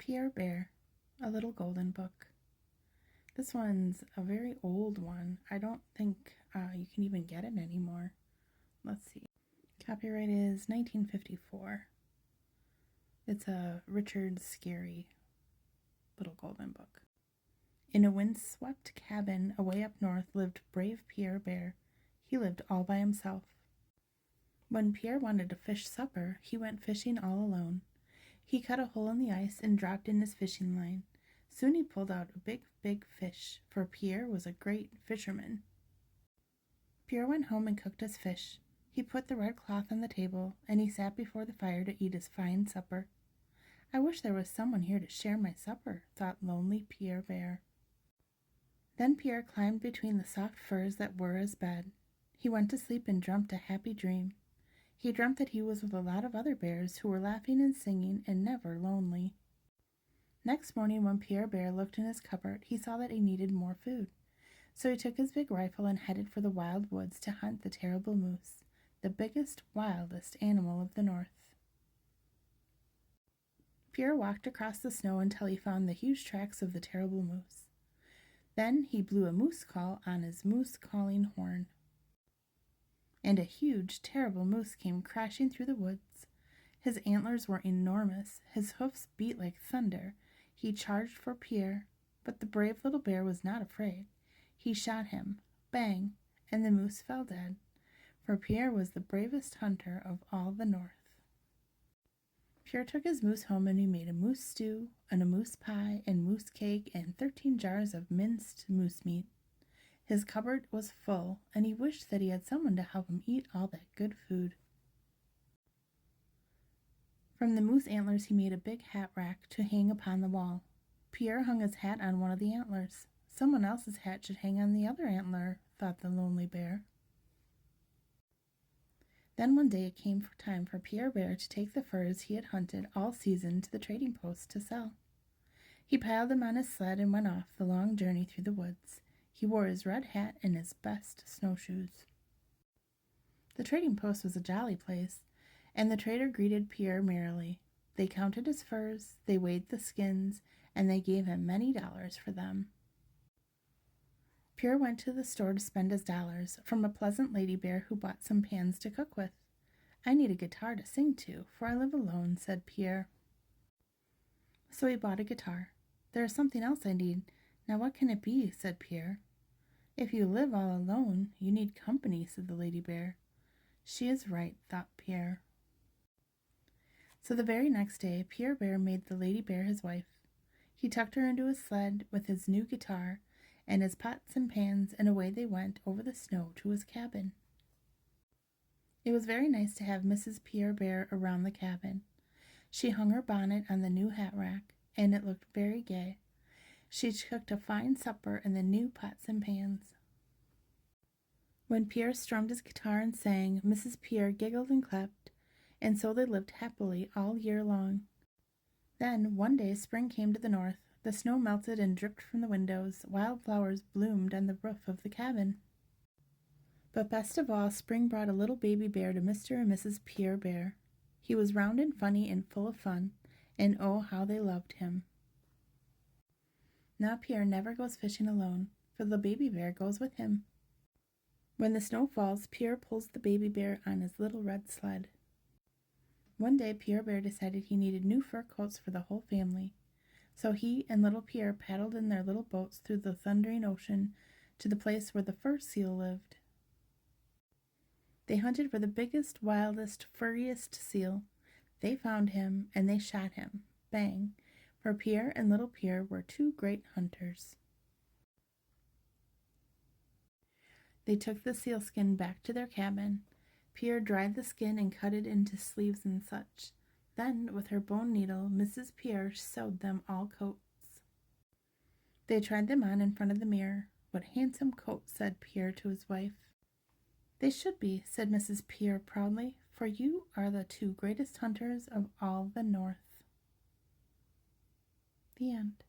Pierre Bear, A Little Golden Book. This one's a very old one. I don't think you can even get it anymore. Let's see. Copyright is 1954. It's a Richard Scarry Little Golden Book. In a windswept cabin away up north lived brave Pierre Bear. He lived all by himself. When Pierre wanted to fish supper, he went fishing all alone. He cut a hole in the ice and dropped in his fishing line. Soon he pulled out a big fish, for Pierre was a great fisherman. Pierre went home and cooked his fish. He put the red cloth on the table, and he sat before the fire to eat his fine supper. I wish there was someone here to share my supper, thought lonely Pierre Bear. Then Pierre climbed between the soft furs that were his bed. He went to sleep and dreamt a happy dream. He dreamt that he was with a lot of other bears who were laughing and singing and never lonely. Next morning, when Pierre Bear looked in his cupboard, he saw that he needed more food. So he took his big rifle and headed for the wild woods to hunt the terrible moose, the biggest, wildest animal of the north. Pierre walked across the snow until he found the huge tracks of the terrible moose. Then he blew a moose call on his moose-calling horn. And a huge, terrible moose came crashing through the woods. His antlers were enormous. His hoofs beat like thunder. He charged for Pierre, but the brave little bear was not afraid. He shot him, bang, and the moose fell dead, for Pierre was the bravest hunter of all the north. Pierre took his moose home and he made a moose stew and a moose pie and moose cake and 13 jars of minced moose meat. His cupboard was full, and he wished that he had someone to help him eat all that good food. From the moose antlers he made a big hat rack to hang upon the wall. Pierre hung his hat on one of the antlers. Someone else's hat should hang on the other antler, thought the lonely bear. Then one day it came time for Pierre Bear to take the furs he had hunted all season to the trading post to sell. He piled them on his sled and went off the long journey through the woods. He wore his red hat and his best snowshoes. The trading post was a jolly place, and the trader greeted Pierre merrily. They counted his furs, they weighed the skins, and they gave him many dollars for them. Pierre went to the store to spend his dollars from a pleasant lady bear who bought some pans to cook with. I need a guitar to sing to, for I live alone, said Pierre. So he bought a guitar. There is something else I need. Now what can it be? Said Pierre. If you live all alone, you need company, said the lady bear. She is right, thought Pierre. So the very next day, Pierre Bear made the lady bear his wife. He tucked her into his sled with his new guitar and his pots and pans, and away they went over the snow to his cabin. It was very nice to have Mrs. Pierre Bear around the cabin. She hung her bonnet on the new hat rack, and it looked very gay. She cooked a fine supper in the new pots and pans. When Pierre strummed his guitar and sang, Mrs. Pierre giggled and clapped, and so they lived happily all year long. Then, one day, spring came to the north. The snow melted and dripped from the windows. Wild flowers bloomed on the roof of the cabin. But best of all, spring brought a little baby bear to Mr. and Mrs. Pierre Bear. He was round and funny and full of fun, and oh, how they loved him. Now Pierre never goes fishing alone, for the baby bear goes with him. When the snow falls, Pierre pulls the baby bear on his little red sled. One day Pierre Bear decided he needed new fur coats for the whole family. So he and little Pierre paddled in their little boats through the thundering ocean to the place where the fur seal lived. They hunted for the biggest, wildest, furriest seal. They found him, and they shot him. Bang! For Pierre and little Pierre were two great hunters. They took the sealskin back to their cabin. Pierre dried the skin and cut it into sleeves and such. Then, with her bone needle, Mrs. Pierre sewed them all coats. They tried them on in front of the mirror. What handsome coats, said Pierre to his wife. They should be, said Mrs. Pierre proudly, for you are the two greatest hunters of all the north. The end.